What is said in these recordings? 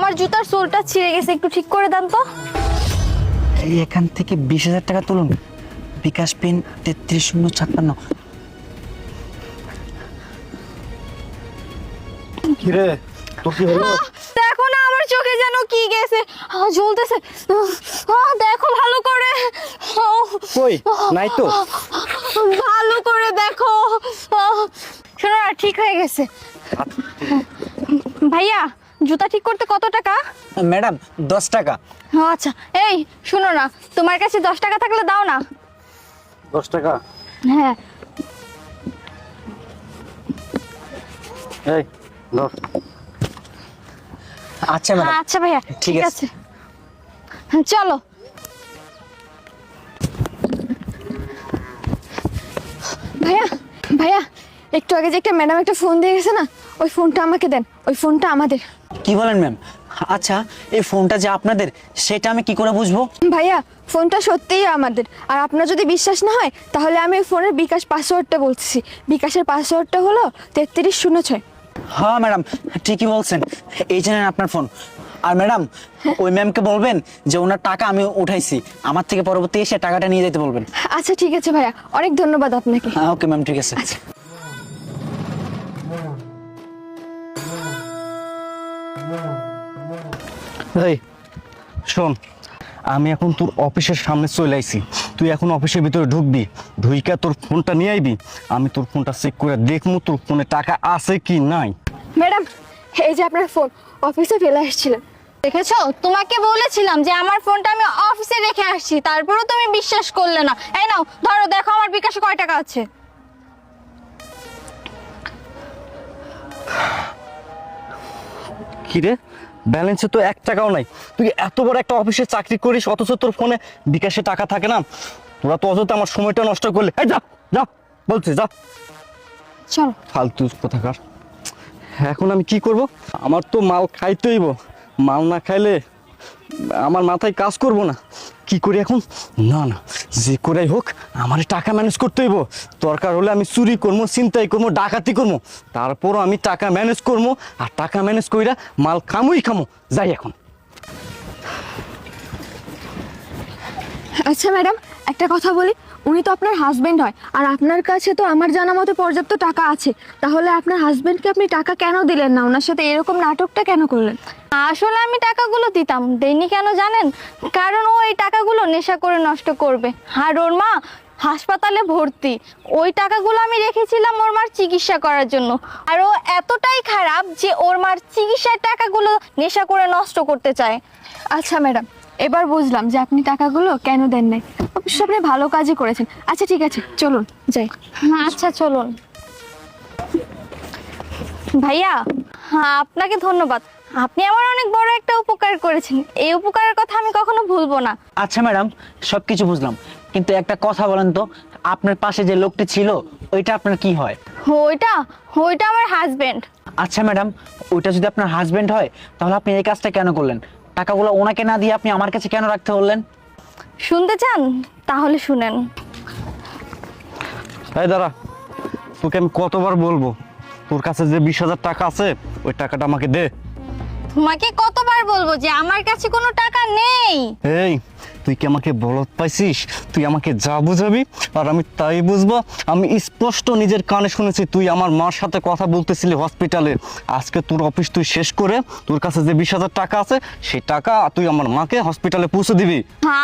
আমার জুতার সোলটা ছিঁড়ে গেছে, একটু ঠিক করে দেন তো। এই এখান থেকে 20,000 টাকা তুলুন, বিকাশ পিন 33,056। কিরে তোর কি হলো? দেখো না আমার চোখে যেন কি গেছে, জ্বলতেছে। দেখো ভালো করে। কই নাই তো। ভালো করে দেখো। শোনো না, ঠিক হয়ে গেছে। ভাইয়া জুতা ঠিক করতে কত টাকা? ম্যাডাম 10 টাকা। আচ্ছা এই শোনো না, তোমার কাছে 10 টাকা থাকলে দাও না। 10 টাকা? হ্যাঁ। এই ধর। আচ্ছা ম্যাডাম। আচ্ছা ভাইয়া ঠিক আছে, চলো। ভাইয়া ভাইয়া একটু আগে যে একটা ম্যাডাম একটা ফোন দিয়ে গেছে না, ওই ফোনটা আমাকে দেন, ওই ফোনটা আমাদের। কি বলেন ম্যাম? আচ্ছা এই ফোনটা যে আপনাদের সেটা আমি কি করে বুঝবো? ভাইয়া ফোনটা সত্যিই আমাদের, আর আপনার যদি বিশ্বাস না হয় তাহলে আমি ওই ফোনের বিকাশ পাসওয়ার্ডটা বলছি। বিকাশের পাসওয়ার্ডটা হলো 3306। হ্যাঁ ম্যাডাম ঠিকই বলছেন, এই যে নেন আপনার ফোন। আর ম্যাডাম ওই ম্যামকে বলবেন যে ওনার টাকা আমি উঠাইছি, আমার থেকে পরবর্তী এসে টাকাটা নিয়ে যেতে বলবেন। আচ্ছা ঠিক আছে ভাইয়া, অনেক ধন্যবাদ আপনাকে। হ্যাঁ ওকে ম্যাম ঠিক আছে। আচ্ছা। এই শোন, আমি এখন তোর অফিসের সামনে চলে আইছি। তুই এখন অফিসের ভিতরে ঢুকবি, ঢুইকা তোর ফোনটা নিয়ে আইবি। আমি তোর ফোনটা চেক করে দেখবো তোর ফোনে টাকা আছে কি নাই। ম্যাডাম এই যে আপনার ফোন, অফিসে ফেলে আসছিলেন। দেখেছো, তোমাকে বলেছিলাম যে আমার ফোনটা আমি অফিসে রেখে আসছি, তারপরেও তুমি বিশ্বাস করলে না। এই নাও ধরো, দেখো আমার বিকাশে কয় টাকা আছে। কিরে ব্যালেন্সে তো 1 টাকাও নাই। তুই এত বড় একটা অফিসে চাকরি করিস অথচ তোর ফোনে বিকাশে টাকা থাকে না। তোরা তো অযথা আমার সময়টা নষ্ট করলে। এই যা যা বলছি যা, চলো। ফালতু কোথাকার। এখন আমি কি করব? আমার তো মাল খাইতে হইব, মাল না খাইলে আমার মাথায় কাজ করব না। কি করি এখন? না না, যে করেই হোক আমার টাকা ম্যানেজ করতে হইব। দরকার হলে আমি চুরি করবো, ছিনতাই করবো, ডাকাতি করবো, তারপরও আমি টাকা ম্যানেজ করবো। আর টাকা ম্যানেজ কইরা মাল খামোই খামো। যাই এখন। আচ্ছা ম্যাডাম একটা কথা বলি, উনি তো আপনার হাজবেন্ড হয়, আর আপনার কাছে তো আমার জানা মতো পর্যাপ্ত টাকা আছে। তাহলে আপনার হাজবেন্ডকে আপনি টাকা কেন দিলেন না? ওনার সাথে এরকম নাটকটা কেন করলেন? আসলে আমি টাকাগুলো দিতাম, দেইনি কেন জানেন? কারণ ও এই টাকাগুলো নেশা করে নষ্ট করবে, আর ওর মা হাসপাতালে ভর্তি। ওই টাকাগুলো আমি রেখেছিলাম ওর মার চিকিৎসা করার জন্য। আর ও এতটাই খারাপ যে ওর মার চিকিৎসার টাকাগুলো নেশা করে নষ্ট করতে চায়। আচ্ছা ম্যাডাম এবার বুঝলাম যে আপনি টাকাগুলো কেন দেন নাই। অবশ্য আপনি ভালো কাজই করেছেন। আচ্ছা ঠিক আছে চলুন যাই। আচ্ছা চলুন। ভাইয়া হ্যাঁ আপনাকে ধন্যবাদ, আপনি আমার অনেক বড় একটা উপকার করেছেন। এই উপকারের কথা আমি কখনো ভুলবো না। আচ্ছা ম্যাডাম সবকিছু বুঝলাম, কিন্তু একটা কথা বলেন তো, আপনার পাশে যে লোকটি ছিল ওইটা আপনার কি হয়? ওইটা ওইটা আমার হাজবেন্ড। আচ্ছা ম্যাডাম ওইটা যদি আপনার হাজবেন্ড হয় তাহলে আপনি এই কাজটা কেন করলেন? টাকাগুলো ওনাকে না দিয়ে আপনি আমার কাছে কেন রাখতে বললেন? শুনতে চান? তাহলে শুনেন। এই দাঁড়া, তোকে আমি কতবার বলবো তোর কাছে যে 20,000 টাকা আছে ওই টাকাটা আমাকে দে। তোমাকে কতবার বলবো যে আমার কাছে কোনো টাকা নেই? এই তুই কি আমাকে বলত পাইছিস? তুই আমাকে যা বুঝাবি আর আমি তাই বুঝবো। আমি স্পষ্ট নিজের কানে শুনেছি তুই আমার মার সাথে কথা বলতেছিলি হসপিটালে। আজকে তোর অফিস তুই শেষ করে তোর কাছে যে 20,000 টাকা আছে সেই টাকা তুই আমার মাকে হসপিটালে পৌঁছে দিবি।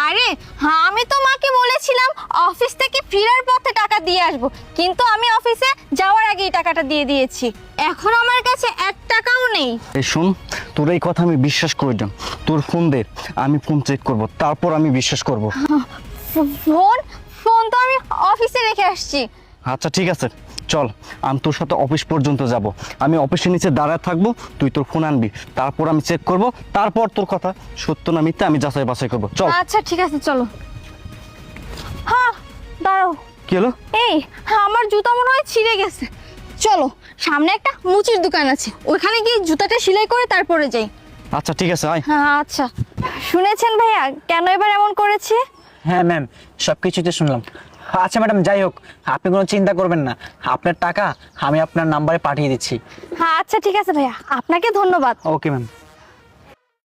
আরে হ্যাঁ, আমি তো মাকে বলেছিলাম অফিস থেকে ফেরার পথে টাকা দিয়ে আসবো, কিন্তু আমি অফিসে যাওয়ার আগেই টাকাটা দিয়ে দিয়েছি। এখন আমার কাছে 1 টাকাও নেই। এই শোন, তোর এই কথা আমি বিশ্বাস করি না। তোর ফোন দে, আমি ফোন চেক করব, তারপর আমি বিশ্বাস করব। ফোন ফোন তো আমি অফিসে রেখে আসছি। আচ্ছা ঠিক আছে চল, আমি তোর সাথে অফিস পর্যন্ত যাব। আমি অফিসের নিচে দাঁড়ায় থাকবো, তুই তোর ফোন আনবি, তারপর আমি চেক করব, তারপর তোর কথা সত্য না মিথ্যা আমি যাচাই বাছাই করব। চল। আচ্ছা ঠিক আছে চলো। হ্যাঁ দাঁড়াও। কি হলো? এই আমার জুতা মনে হয় ছিঁড়ে গেছে। চলো সামনে একটা মুচির দোকান আছে, ওখানে গিয়ে জুতাটা সেলাই করে তারপরে যাই। আচ্ছা ঠিক আছে আয়। হ্যাঁ আচ্ছা। শুনেছেন ভাইয়া কেন এবার এমন করেছে? হ্যাঁ ম্যাম সবকিছুতে শুনলাম। আচ্ছা ম্যাডাম যাই হোক, আপনি কোনো চিন্তা করবেন না, আপনার টাকা আমি আপনার নাম্বারে পাঠিয়ে দিচ্ছি। হ্যাঁ আচ্ছা ঠিক আছে ভাইয়া, আপনাকে ধন্যবাদ। Okay ma'am.